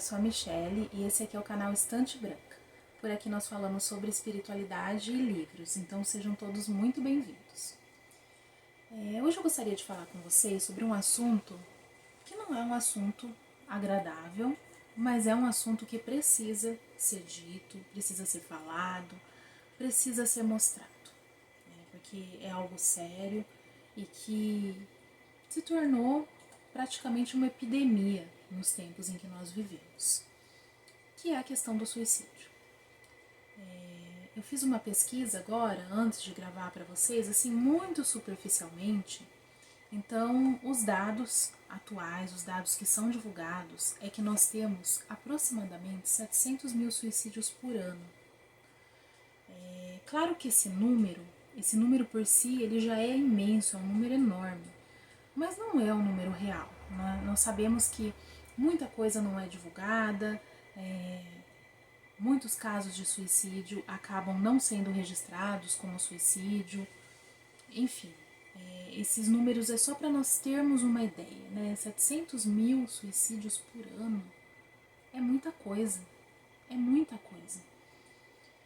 sou a Michele e esse aqui é o canal Estante Branca. Por aqui nós falamos sobre espiritualidade e livros, então sejam todos muito bem-vindos. Hoje eu gostaria de falar com vocês sobre um assunto que não é um assunto agradável, mas é um assunto que precisa ser dito, precisa ser falado, precisa ser mostrado, porque é algo sério e que se tornou praticamente uma epidemia nos tempos em que nós vivemos, que é a questão do suicídio. Eu fiz uma pesquisa agora, antes de gravar para vocês, assim, muito superficialmente. Então, os dados atuais, os dados que são divulgados, é que nós temos aproximadamente 700 mil suicídios por ano. Claro que esse número por si, ele já é imenso, é um número enorme, mas não é um número real. Né? Nós sabemos que muita coisa não é divulgada, muitos casos de suicídio acabam não sendo registrados como suicídio, enfim. Esses números é só para nós termos uma ideia, né? 700 mil suicídios por ano é muita coisa, é muita coisa.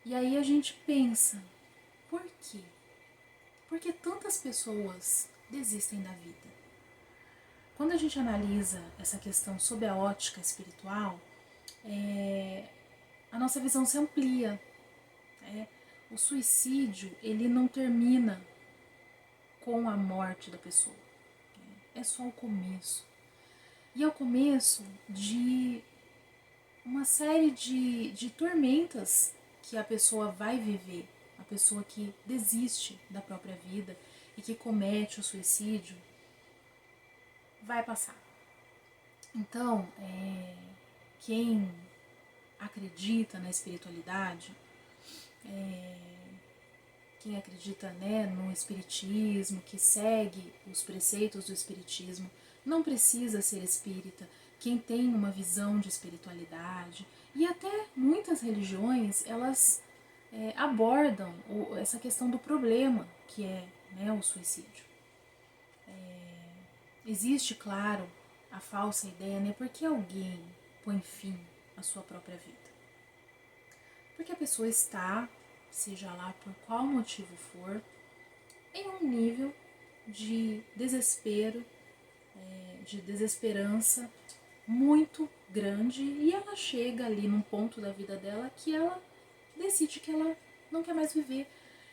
E aí a gente pensa, por quê? Por que tantas pessoas desistem da vida? Quando a gente analisa essa questão sob a ótica espiritual, a nossa visão se amplia. O suicídio, ele não termina com a morte da pessoa. É só o começo. E é o começo de uma série de tormentas que a pessoa vai viver. A pessoa que desiste da própria vida e que comete o suicídio vai passar. Então, quem acredita na espiritualidade, quem acredita, no espiritismo, que segue os preceitos do espiritismo, não precisa ser espírita. Quem tem uma visão de espiritualidade, e até muitas religiões, elas abordam essa questão do problema que é, o suicídio. Existe, claro, a falsa ideia, por que alguém põe fim à sua própria vida? Porque a pessoa está, seja lá por qual motivo for, em um nível de desespero, de desesperança muito grande, e ela chega ali num ponto da vida dela que ela decide que ela não quer mais viver.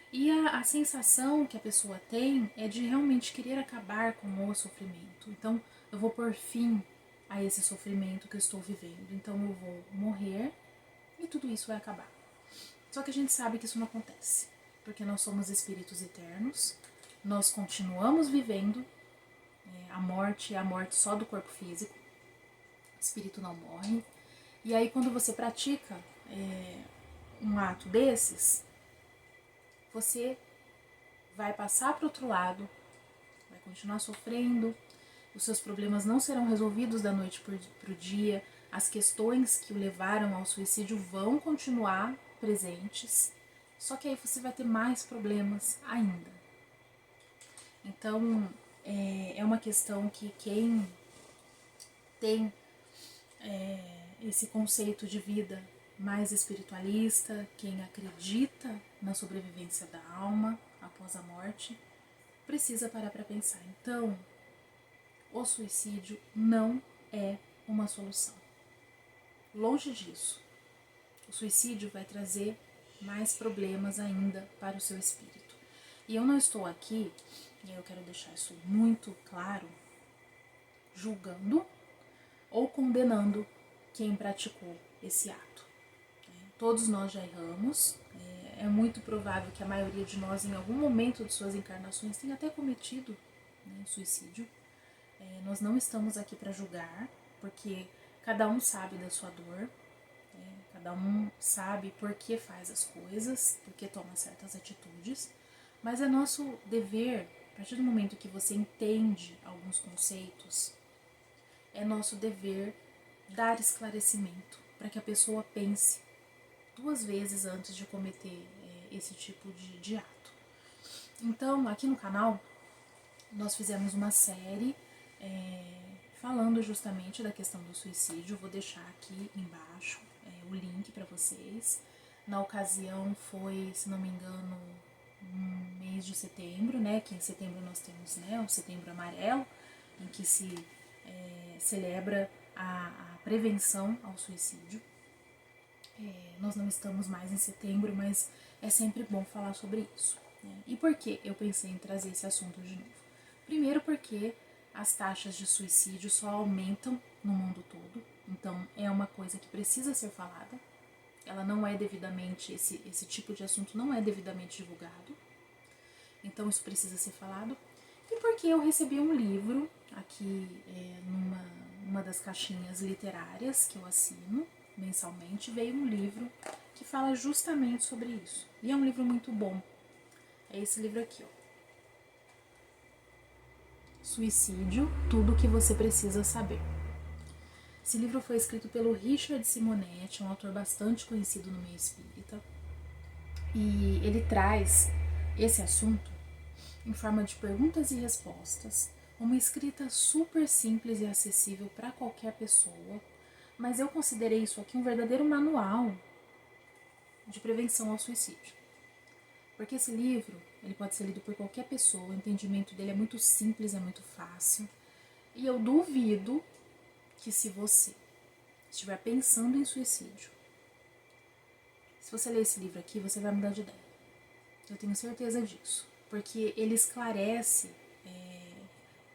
E a sensação que a pessoa tem é de realmente querer acabar com o sofrimento. Então, eu vou pôr fim a esse sofrimento que eu estou vivendo. Então, eu vou morrer e tudo isso vai acabar. Só que a gente sabe que isso não acontece, porque nós somos espíritos eternos, nós continuamos vivendo, a morte é a morte só do corpo físico, o espírito não morre. E aí, quando você pratica um ato desses, você vai passar para o outro lado, vai continuar sofrendo, os seus problemas não serão resolvidos da noite para o dia, as questões que o levaram ao suicídio vão continuar presentes, só que aí você vai ter mais problemas ainda. Então, é uma questão que quem tem esse conceito de vida mais espiritualista, quem acredita na sobrevivência da alma após a morte, precisa parar para pensar. Então, o suicídio não é uma solução. Longe disso. O suicídio vai trazer mais problemas ainda para o seu espírito. E eu não estou aqui, e eu quero deixar isso muito claro, julgando ou condenando quem praticou esse ato. Todos nós já erramos, é muito provável que a maioria de nós, em algum momento de suas encarnações, tenha até cometido suicídio. Nós não estamos aqui para julgar, porque cada um sabe da sua dor, cada um sabe por que faz as coisas, por que toma certas atitudes, mas é nosso dever, a partir do momento que você entende alguns conceitos, é nosso dever dar esclarecimento para que a pessoa pense 2 vezes antes de cometer esse tipo de ato. Então, aqui no canal, nós fizemos uma série falando justamente da questão do suicídio. Vou deixar aqui embaixo o link para vocês. Na ocasião foi, se não me engano, no mês de setembro, né? Que em setembro nós temos, né, o Setembro Amarelo, em que se celebra a prevenção ao suicídio. Nós não estamos mais em setembro, mas é sempre bom falar sobre isso, né? E por que eu pensei em trazer esse assunto de novo? Primeiro porque as taxas de suicídio só aumentam no mundo todo, então é uma coisa que precisa ser falada. Ela não é devidamente, esse tipo de assunto não é devidamente divulgado, então isso precisa ser falado. E porque eu recebi um livro aqui numa das caixinhas literárias que eu assino mensalmente, veio um livro que fala justamente sobre isso. E é um livro muito bom. É esse livro aqui, ó. Suicídio, tudo o que você precisa saber. Esse livro foi escrito pelo Richard Simonetti, um autor bastante conhecido no meio espírita. E ele traz esse assunto em forma de perguntas e respostas, uma escrita super simples e acessível para qualquer pessoa, mas eu considerei isso aqui um verdadeiro manual de prevenção ao suicídio. Porque esse livro, ele pode ser lido por qualquer pessoa, o entendimento dele é muito simples, é muito fácil, e eu duvido que se você estiver pensando em suicídio, se você ler esse livro aqui, você vai mudar de ideia. Eu tenho certeza disso, porque ele esclarece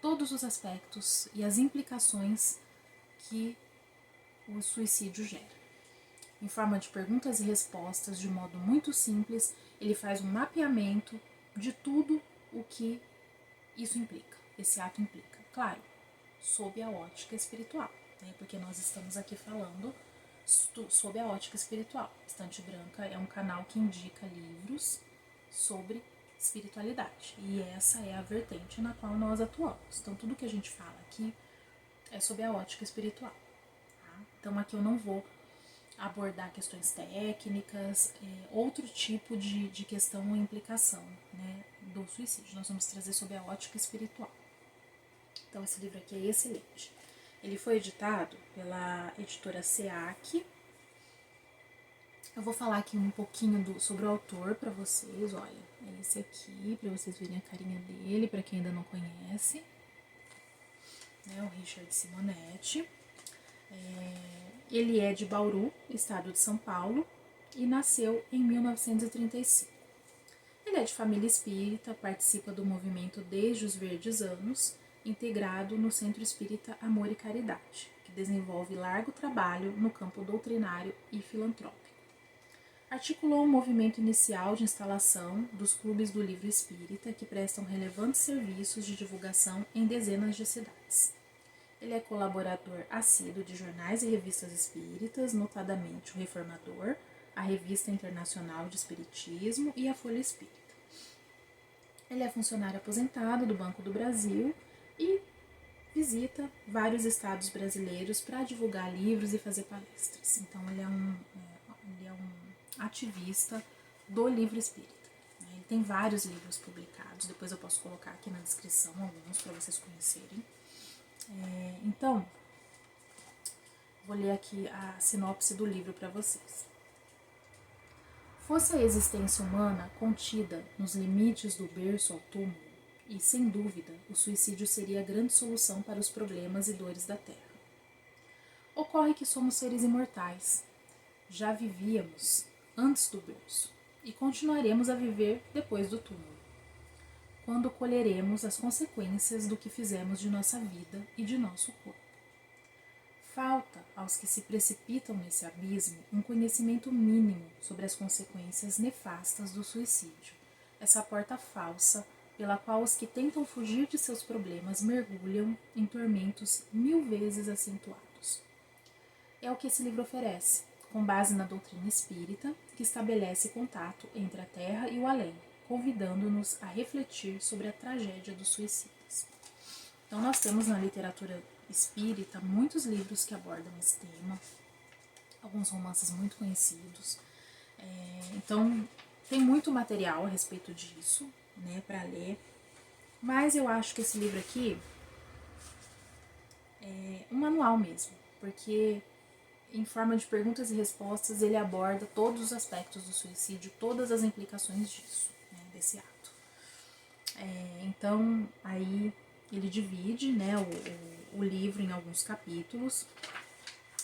todos os aspectos e as implicações que o suicídio gera. Em forma de perguntas e respostas, de modo muito simples, ele faz um mapeamento de tudo o que isso implica, esse ato implica. Claro, sob a ótica espiritual, né? Porque nós estamos aqui falando sob a ótica espiritual. Estante Branca é um canal que indica livros sobre espiritualidade, e essa é a vertente na qual nós atuamos. Então tudo que a gente fala aqui é sob a ótica espiritual, tá? Então aqui eu não vou abordar questões técnicas, outro tipo de questão ou implicação, né, do suicídio. Nós vamos trazer sob a ótica espiritual. Então esse livro aqui é excelente. Ele foi editado pela editora SEAC. Eu vou falar aqui um pouquinho sobre o autor para vocês. Olha, é esse aqui, para vocês verem a carinha dele, para quem ainda não conhece, né, o Richard Simonetti. Ele é de Bauru, estado de São Paulo, e nasceu em 1935. Ele é de família espírita, participa do movimento desde os verdes anos, integrado no Centro Espírita Amor e Caridade, que desenvolve largo trabalho no campo doutrinário e filantrópico. Articulou um movimento inicial de instalação dos clubes do livro espírita, que prestam relevantes serviços de divulgação em dezenas de cidades. Ele é colaborador assíduo de jornais e revistas espíritas, notadamente o Reformador, a Revista Internacional de Espiritismo e a Folha Espírita. Ele é funcionário aposentado do Banco do Brasil e visita vários estados brasileiros para divulgar livros e fazer palestras. Então ele é um ativista do livro espírita. Ele tem vários livros publicados, depois eu posso colocar aqui na descrição alguns para vocês conhecerem. Então, vou ler aqui a sinopse do livro para vocês. Fosse a existência humana contida nos limites do berço ao túmulo, e, sem dúvida, o suicídio seria a grande solução para os problemas e dores da Terra. Ocorre que somos seres imortais. Já vivíamos antes do berço e continuaremos a viver depois do túmulo, quando colheremos as consequências do que fizemos de nossa vida e de nosso corpo. Falta aos que se precipitam nesse abismo um conhecimento mínimo sobre as consequências nefastas do suicídio, essa porta falsa pela qual os que tentam fugir de seus problemas mergulham em tormentos 1000 vezes acentuados. É o que esse livro oferece, com base na doutrina espírita, que estabelece contato entre a Terra e o além, convidando-nos a refletir sobre a tragédia dos suicidas. Então nós temos na literatura espírita muitos livros que abordam esse tema, alguns romances muito conhecidos. Então tem muito material a respeito disso, né, para ler. Mas eu acho que esse livro aqui um manual mesmo, porque em forma de perguntas e respostas ele aborda todos os aspectos do suicídio, todas as implicações disso, né, desse ato. Então aí ele divide, né, o livro em alguns capítulos.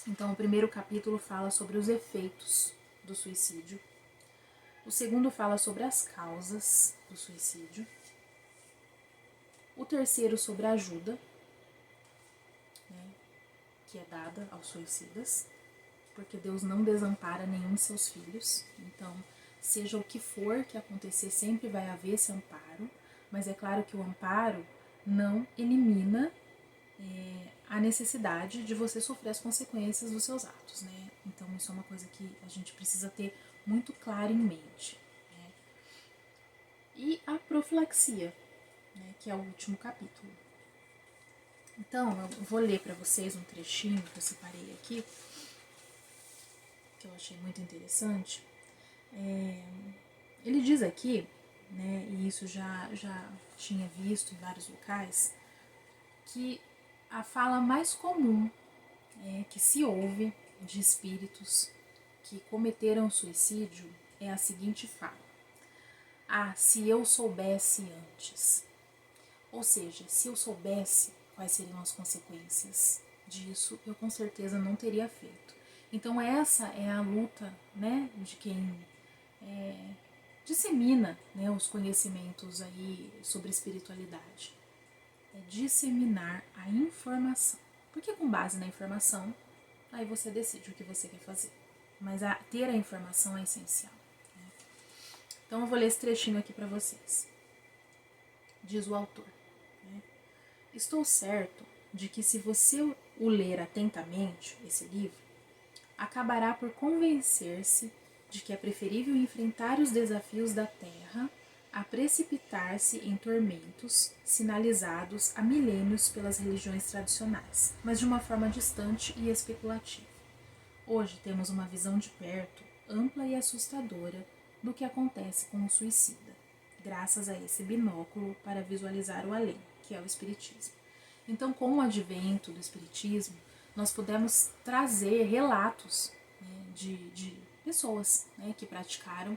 Então o primeiro capítulo fala sobre os efeitos do suicídio. O segundo fala sobre as causas do suicídio. O terceiro sobre a ajuda, né, que é dada aos suicidas, porque Deus não desampara nenhum de seus filhos. Então, seja o que for que acontecer, sempre vai haver esse amparo, mas é claro que o amparo não elimina a necessidade de você sofrer as consequências dos seus atos, né? Então, isso é uma coisa que a gente precisa ter muito claro em mente. Né? E a profilaxia, né, que é o último capítulo. Então, eu vou ler para vocês um trechinho que eu separei aqui, que eu achei muito interessante. Ele diz aqui, né, e isso já tinha visto em vários locais, que a fala mais comum que se ouve de espíritos que cometeram suicídio é a seguinte fala: ah, se eu soubesse antes. Ou seja, se eu soubesse quais seriam as consequências disso, eu com certeza não teria feito. Então essa é a luta, né, de quem dissemina, né, os conhecimentos aí sobre espiritualidade. É disseminar a informação. Porque com base na informação, aí você decide o que você quer fazer. Mas ter a informação é essencial. Né? Então eu vou ler esse trechinho aqui para vocês. Diz o autor. Né? Estou certo de que se você o ler atentamente, esse livro, acabará por convencer-se de que é preferível enfrentar os desafios da Terra a precipitar-se em tormentos sinalizados há milênios pelas religiões tradicionais, mas de uma forma distante e especulativa. Hoje temos uma visão de perto, ampla e assustadora do que acontece com o suicida, graças a esse binóculo para visualizar o além, que é o Espiritismo. Então, com o advento do Espiritismo, nós pudemos trazer relatos, né, de pessoas, né, que praticaram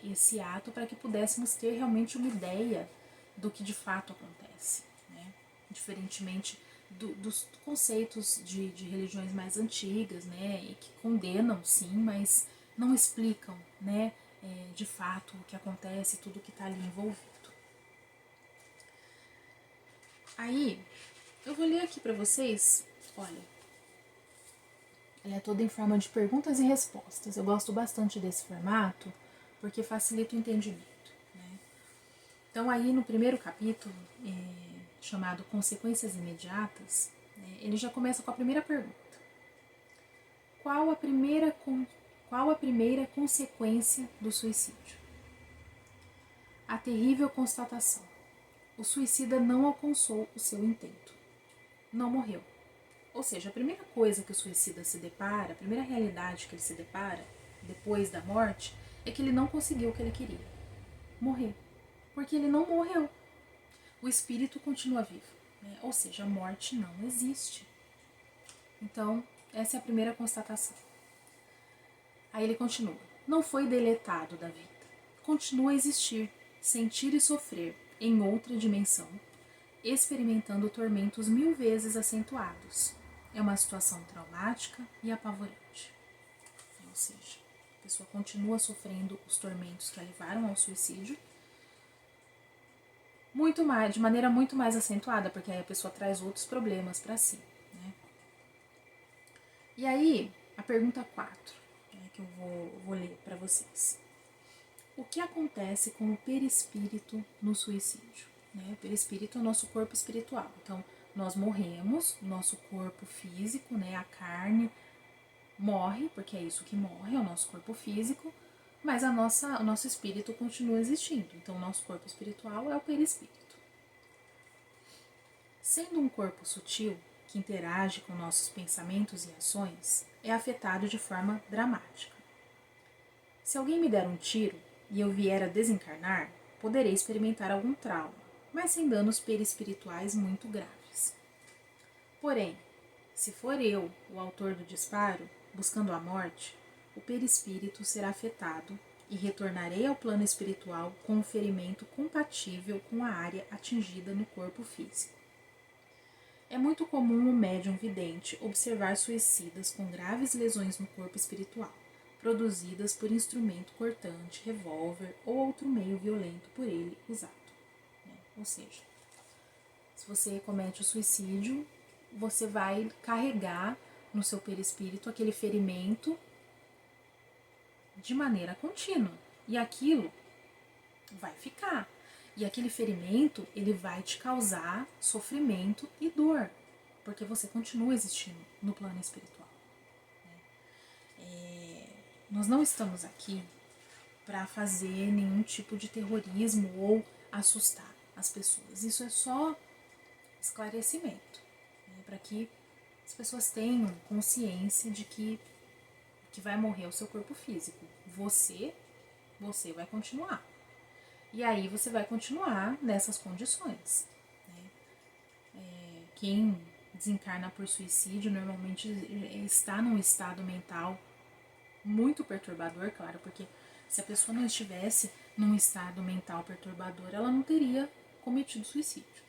esse ato para que pudéssemos ter realmente uma ideia do que de fato acontece, né? Diferentemente dos conceitos de religiões mais antigas, né, e que condenam sim, mas não explicam, né, de fato o que acontece, tudo que está ali envolvido. Aí, eu vou ler aqui para vocês, olha, ela é toda em forma de perguntas e respostas. Eu gosto bastante desse formato porque facilita o entendimento. Né? Então, aí no primeiro capítulo, chamado Consequências Imediatas, ele já começa com a primeira pergunta. Qual a primeira consequência do suicídio? A terrível constatação. O suicida não alcançou o seu intento. Não morreu. Ou seja, a primeira coisa que o suicida se depara, a primeira realidade que ele se depara depois da morte, é que ele não conseguiu o que ele queria. Morrer. Porque ele não morreu. O espírito continua vivo. Né? Ou seja, a morte não existe. Então, essa é a primeira constatação. Aí ele continua. Não foi deletado da vida. Continua a existir, sentir e sofrer em outra dimensão, experimentando tormentos 1000 vezes acentuados. É uma situação traumática e apavorante. Ou seja, a pessoa continua sofrendo os tormentos que a levaram ao suicídio, muito mais, de maneira muito mais acentuada, porque aí a pessoa traz outros problemas para si. Né? E aí, a pergunta 4, né, que eu vou ler para vocês. O que acontece com o perispírito no suicídio? Né? O perispírito é o nosso corpo espiritual. Então, nós morremos, nosso corpo físico, né, a carne morre, porque é isso que morre, é o nosso corpo físico, mas o nosso espírito continua existindo. Então, o nosso corpo espiritual é o perispírito. Sendo um corpo sutil, que interage com nossos pensamentos e ações, é afetado de forma dramática. Se alguém me der um tiro e eu vier a desencarnar, poderei experimentar algum trauma, mas sem danos perispirituais muito graves. Porém, Se for eu o autor do disparo, buscando a morte, o perispírito será afetado e retornarei ao plano espiritual com um ferimento compatível com a área atingida no corpo físico. É muito comum o médium vidente observar suicidas com graves lesões no corpo espiritual, produzidas por instrumento cortante, revólver ou outro meio violento por ele usado. Ou seja, se você comete o suicídio, você vai carregar no seu perispírito aquele ferimento de maneira contínua. E aquilo vai ficar. E aquele ferimento, ele vai te causar sofrimento e dor, porque você continua existindo no plano espiritual. Nós não estamos aqui para fazer nenhum tipo de terrorismo ou assustar as pessoas. Isso é só esclarecimento, para que as pessoas tenham consciência de que vai morrer o seu corpo físico. Você vai continuar. E aí você vai continuar nessas condições. Quem desencarna por suicídio normalmente está num estado mental muito perturbador, claro, porque se a pessoa não estivesse num estado mental perturbador, ela não teria cometido suicídio.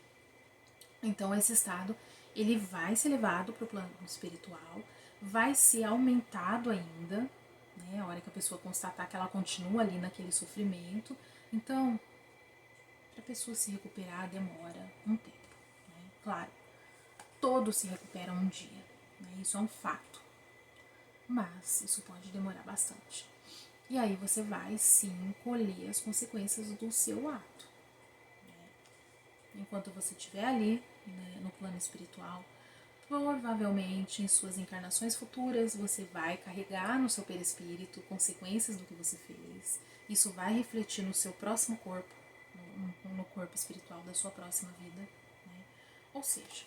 Então esse estado, ele vai ser levado para o plano espiritual, vai ser aumentado ainda, né, a hora que a pessoa constatar que ela continua ali naquele sofrimento. Então, para a pessoa se recuperar demora um tempo, né? Claro, todos se recuperam um dia, né? Isso é um fato, mas isso pode demorar bastante. E aí você vai sim colher as consequências do seu ato, né? Enquanto você estiver ali, né, no plano espiritual, provavelmente em suas encarnações futuras você vai carregar no seu perispírito consequências do que você fez. Isso vai refletir no seu próximo corpo, no corpo espiritual da sua próxima vida, né? Ou seja,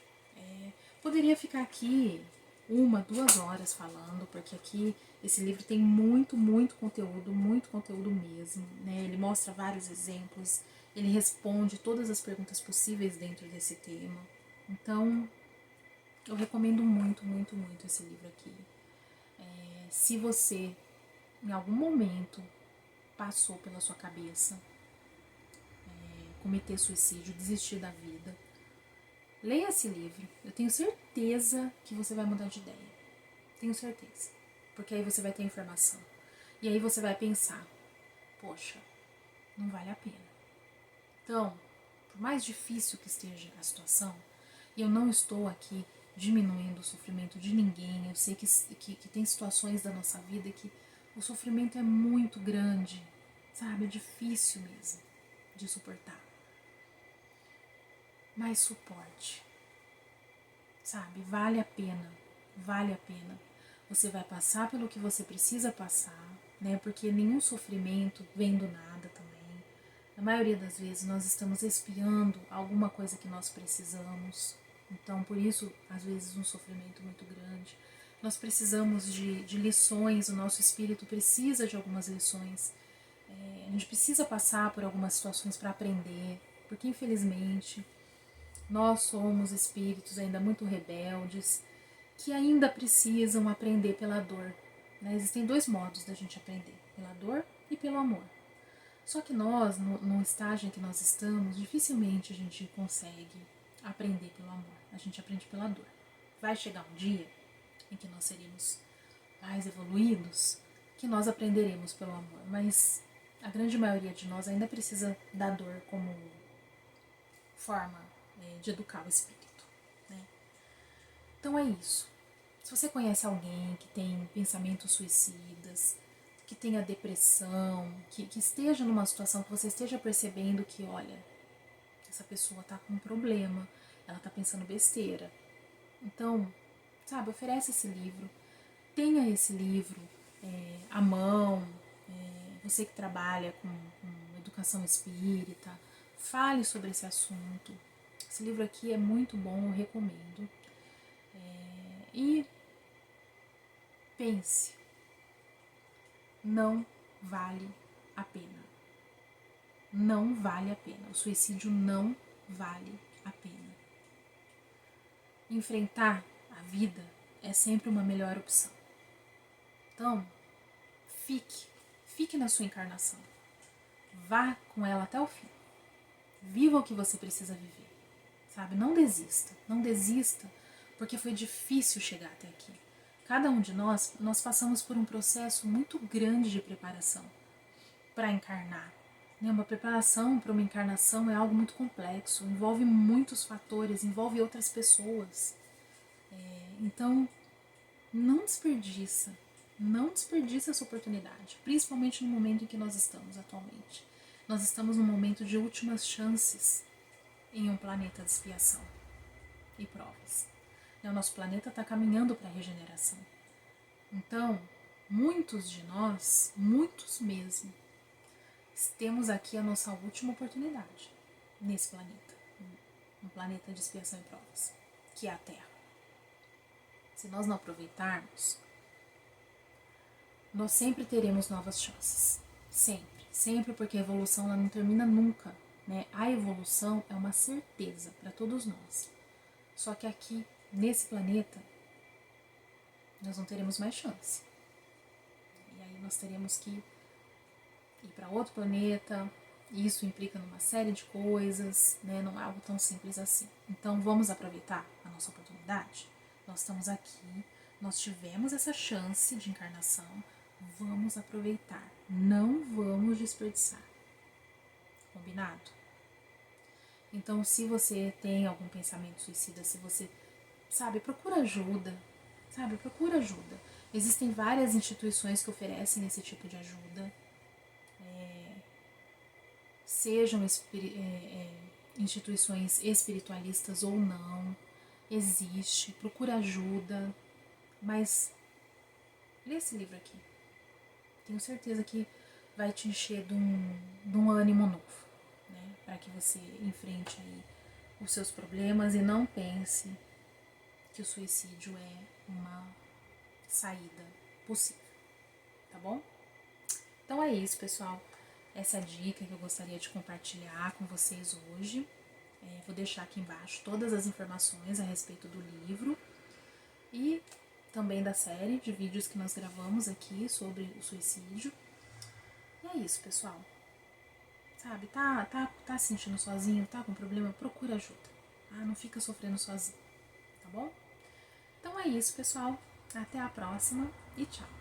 poderia ficar aqui 1, 2 horas falando, porque aqui esse livro tem muito conteúdo mesmo, né? Ele mostra vários exemplos, ele responde todas as perguntas possíveis dentro desse tema. Então, eu recomendo muito esse livro aqui. Se você, em algum momento, passou pela sua cabeça cometer suicídio, desistir da vida, leia esse livro. Eu tenho certeza que você vai mudar de ideia. Tenho certeza. Porque aí você vai ter informação. E aí você vai pensar, poxa, não vale a pena. Então, por mais difícil que esteja a situação, e eu não estou aqui diminuindo o sofrimento de ninguém, eu sei que tem situações da nossa vida que o sofrimento é muito grande, sabe? É difícil mesmo de suportar. Mas suporte, sabe? Vale a pena, vale a pena. Você vai passar pelo que você precisa passar, né? Porque nenhum sofrimento vem do nada também. Na maioria das vezes nós estamos expiando alguma coisa que nós precisamos. Então, por isso, às vezes, um sofrimento muito grande. Nós precisamos de lições, o nosso espírito precisa de algumas lições. A gente precisa passar por algumas situações para aprender, porque infelizmente nós somos espíritos ainda muito rebeldes, que ainda precisam aprender pela dor, né? Existem 2 modos da gente aprender, pela dor e pelo amor. Só que nós, no estágio em que nós estamos, dificilmente a gente consegue aprender pelo amor. A gente aprende pela dor. Vai chegar um dia em que nós seremos mais evoluídos, que nós aprenderemos pelo amor. Mas a grande maioria de nós ainda precisa da dor como forma de educar o espírito, né? Então é isso. Se você conhece alguém que tem pensamentos suicidas, que tenha depressão, que esteja numa situação que você esteja percebendo que, olha, essa pessoa tá com um problema, ela tá pensando besteira. Então, sabe, oferece esse livro, tenha esse livro à mão, você que trabalha com educação espírita, fale sobre esse assunto. Esse livro aqui é muito bom, eu recomendo. E pense, não vale a pena. Não vale a pena. O suicídio não vale a pena. Enfrentar a vida é sempre uma melhor opção. Então, fique na sua encarnação. Vá com ela até o fim. Viva o que você precisa viver, sabe? Não desista, porque foi difícil chegar até aqui. Cada um de nós passamos por um processo muito grande de preparação para encarnar. Uma preparação para uma encarnação é algo muito complexo, envolve muitos fatores, envolve outras pessoas. Então, não desperdiça essa oportunidade, principalmente no momento em que nós estamos atualmente. Nós estamos num momento de últimas chances em um planeta de expiação e provas. O nosso planeta está caminhando para a regeneração. Então, muitos de nós, muitos mesmo, temos aqui a nossa última oportunidade nesse planeta, um planeta de expiação e provas, que é a Terra. Se nós não aproveitarmos, nós sempre teremos novas chances. Sempre, porque a evolução ela não termina nunca, né? A evolução é uma certeza para todos nós. Só que aqui, nesse planeta, nós não teremos mais chance. E aí nós teremos que ir para outro planeta. Isso implica numa série de coisas, né? Não é algo tão simples assim. Então vamos aproveitar a nossa oportunidade? Nós estamos aqui, nós tivemos essa chance de encarnação, vamos aproveitar, não vamos desperdiçar. Combinado? Então, se você tem algum pensamento suicida, se você, procura ajuda, procura ajuda. Existem várias instituições que oferecem esse tipo de ajuda, sejam instituições espiritualistas ou não, existe, procura ajuda, mas lê esse livro aqui. Tenho certeza que vai te encher de um ânimo novo, né? Para que você enfrente aí os seus problemas e não pense que o suicídio é uma saída possível, tá bom? Então é isso, pessoal. Essa é a dica que eu gostaria de compartilhar com vocês hoje. Vou deixar aqui embaixo todas as informações a respeito do livro e também da série de vídeos que nós gravamos aqui sobre o suicídio. E é isso, pessoal. Tá se sentindo sozinho, tá com problema? Procura ajuda. Não fica sofrendo sozinho, tá bom? Então é isso, pessoal. Até a próxima e tchau.